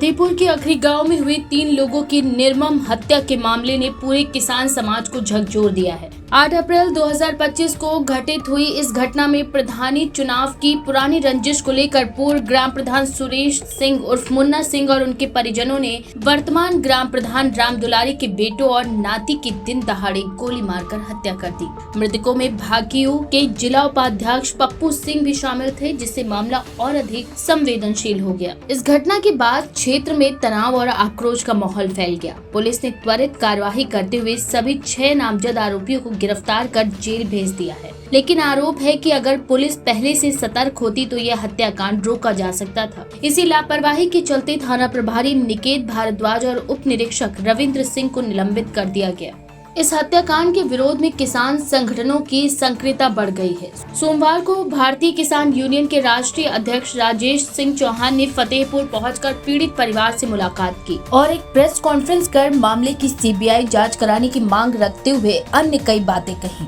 फतेहपुर के अखरी गांव में हुए 3 लोगों की निर्मम हत्या के मामले ने पूरे किसान समाज को झकझोर दिया है। 8 अप्रैल 2025 को घटित हुई इस घटना में प्रधानी चुनाव की पुरानी रंजिश को लेकर पूर्व ग्राम प्रधान सुरेश सिंह उर्फ मुन्ना सिंह और उनके परिजनों ने वर्तमान ग्राम प्रधान राम दुलारी के बेटों और नाती की दिन दहाड़े गोली मारकर हत्या कर दी। मृतकों में भाकियू के जिला उपाध्यक्ष पप्पू सिंह भी शामिल थे, जिससे मामला और अधिक संवेदनशील हो गया। इस घटना के बाद क्षेत्र में तनाव और आक्रोश का माहौल फैल गया। पुलिस ने त्वरित कार्यवाही करते हुए सभी 6 नामजद आरोपियों को गिरफ्तार कर जेल भेज दिया है। लेकिन आरोप है कि अगर पुलिस पहले से सतर्क होती तो यह हत्याकांड रोका जा सकता था। इसी लापरवाही के चलते थाना प्रभारी निकेत भारद्वाज और उप निरीक्षक रविंद्र सिंह को निलंबित कर दिया गया। इस हत्याकांड के विरोध में किसान संगठनों की सक्रियता बढ़ गई है। सोमवार को भारतीय किसान यूनियन के राष्ट्रीय अध्यक्ष राजेश सिंह चौहान ने फतेहपुर पहुंचकर पीड़ित परिवार से मुलाकात की और एक प्रेस कॉन्फ्रेंस कर मामले की सीबीआई जांच कराने की मांग रखते हुए अन्य कई बातें कही।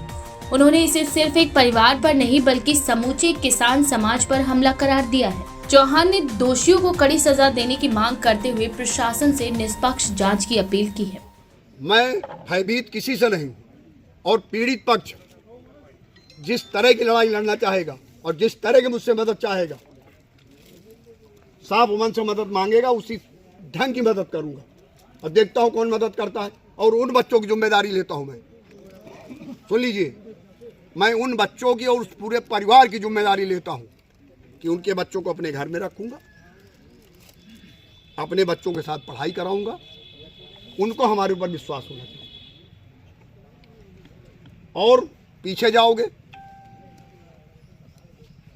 उन्होंने इसे सिर्फ एक परिवार पर नहीं बल्कि समूचे किसान समाज पर हमला करार दिया है। चौहान ने दोषियों को कड़ी सजा देने की मांग करते हुए प्रशासन से निष्पक्ष जांच की अपील की है। मैं भयभीत किसी से नहीं और पीड़ित पक्ष जिस तरह की लड़ाई लड़ना चाहेगा और जिस तरह की मुझसे मदद चाहेगा, साफ मन से मदद मांगेगा, उसी ढंग की मदद करूंगा और देखता हूं कौन मदद करता है। और उन बच्चों की जिम्मेदारी लेता हूं मैं। सुन लीजिए, मैं उन बच्चों की और उस पूरे परिवार की जिम्मेदारी लेता हूं कि उनके बच्चों को अपने घर में रखूंगा, अपने बच्चों के साथ पढ़ाई कराऊंगा। उनको हमारे ऊपर विश्वास होना चाहिए। और पीछे जाओगे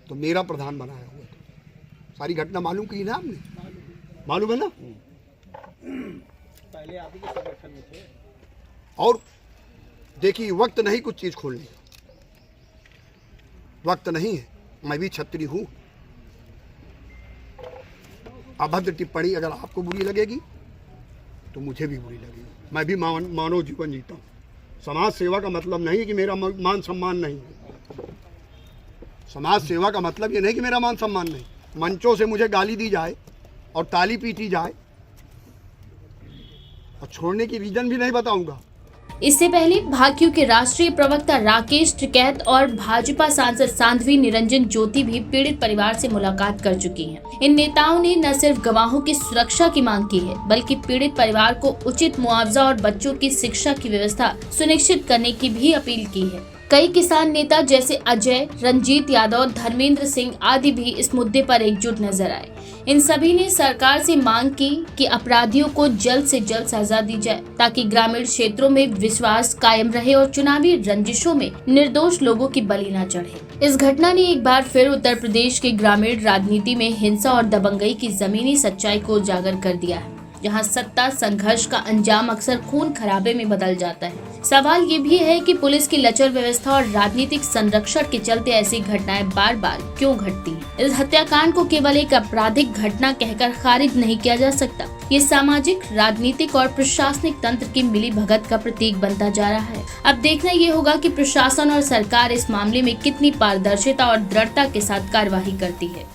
तो मेरा प्रधान बनाया हुआ था। सारी घटना मालूम की ना आपने, मालूम है ना? पहले आप ही के संगठन में थे। और देखिए, वक्त नहीं कुछ चीज खोलने का, वक्त नहीं है। मैं भी छत्री हूं। अभद्र टिप्पणी अगर आपको बुरी लगेगी तो मुझे भी बुरी लगेगी। मैं भी मानव जीवन जीता हूँ। समाज सेवा का मतलब नहीं कि मेरा मान सम्मान नहीं है। समाज सेवा का मतलब ये नहीं कि मेरा मान सम्मान नहीं। मंचों से मुझे गाली दी जाए और ताली पीटी जाए और छोड़ने की रीजन भी नहीं बताऊंगा। इससे पहले भाकियू के राष्ट्रीय प्रवक्ता राकेश टिकैत और भाजपा सांसद साध्वी निरंजन ज्योति भी पीड़ित परिवार से मुलाकात कर चुकी हैं। इन नेताओं ने न सिर्फ गवाहों की सुरक्षा की मांग की है, बल्कि पीड़ित परिवार को उचित मुआवजा और बच्चों की शिक्षा की व्यवस्था सुनिश्चित करने की भी अपील की है। कई किसान नेता जैसे अजय, रंजीत यादव, धर्मेंद्र सिंह आदि भी इस मुद्दे पर एकजुट नजर आए। इन सभी ने सरकार से मांग की कि अपराधियों को जल्द से जल्द सजा दी जाए, ताकि ग्रामीण क्षेत्रों में विश्वास कायम रहे और चुनावी रंजिशों में निर्दोष लोगों की बलि न चढ़े। इस घटना ने एक बार फिर उत्तर प्रदेश के ग्रामीण राजनीति में हिंसा और दबंगई की जमीनी सच्चाई को उजागर कर दिया है, जहां सत्ता संघर्ष का अंजाम अक्सर खून खराबे में बदल जाता है। सवाल ये भी है कि पुलिस की लचर व्यवस्था और राजनीतिक संरक्षण के चलते ऐसी घटनाएं बार बार क्यों घटती हैं। इस हत्याकांड को केवल एक आपराधिक घटना कहकर खारिज नहीं किया जा सकता। ये सामाजिक, राजनीतिक और प्रशासनिक तंत्र की मिलीभगत का प्रतीक बनता जा रहा है। अब देखना ये होगा कि प्रशासन और सरकार इस मामले में कितनी पारदर्शिता और दृढ़ता के साथ कार्यवाही करती है।